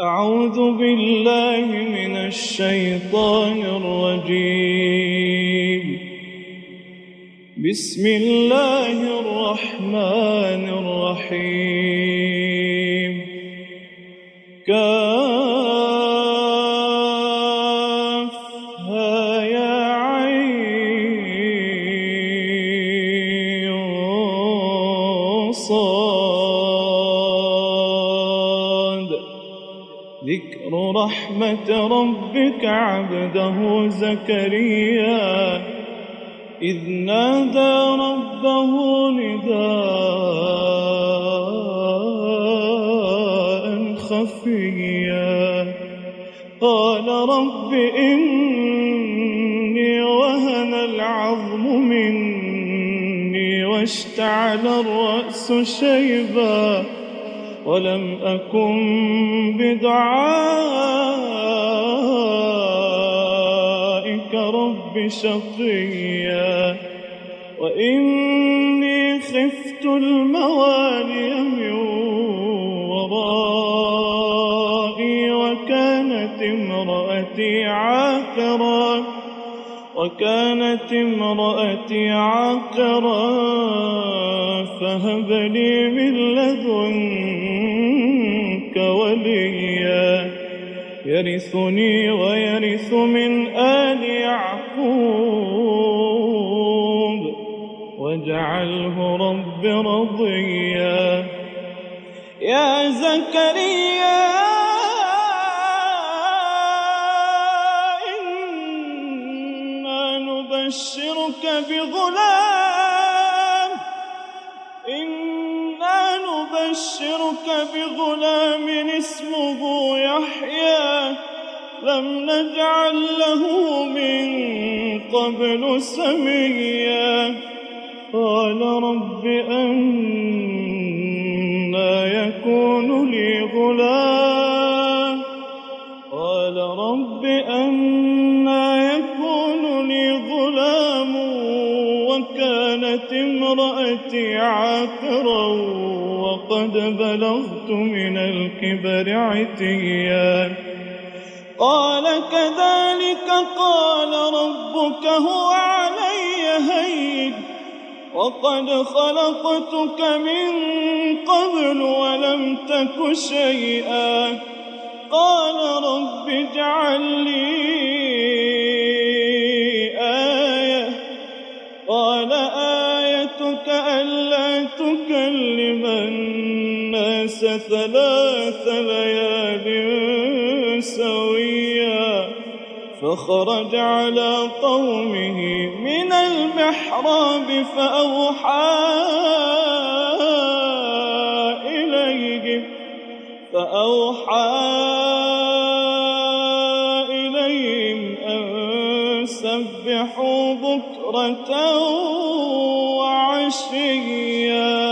أعوذ بالله من الشيطان الرجيم. بسم الله الرحمن الرحيم. كافها يا عين صاد. ذكر رحمة ربك عبده زكريا إذ نادى ربه نداء خفيا قال رب إني وهن العظم مني واشتعل الرأس شيبا ولم أكن بدعائك رب شقيا وإني خفت الموالي من ورائي وكانت امرأتي عاقرا فهب لي من لدنك وليا يرثني ويرث من آل يعقوب واجعله رب رضيا. يا زكريا إنا نبشرك بغلام اسمه يحيى لم نجعل له من قبل سميا. قال رب أنى يكون لي غلام وكانت امرأتي عاقرا وقد بلغت من الكبر عتيا. قال كذلك قال ربك هو علي هين وقد خلقتك من قبل ولم تك شيئا. قال رب اجعل لي آية. قال آيتك ألا تكلم الناس 3 ليال سويا. فخرج على قومه من المحراب فأوحى إليهم أن سبحوا بكرة وعشيا.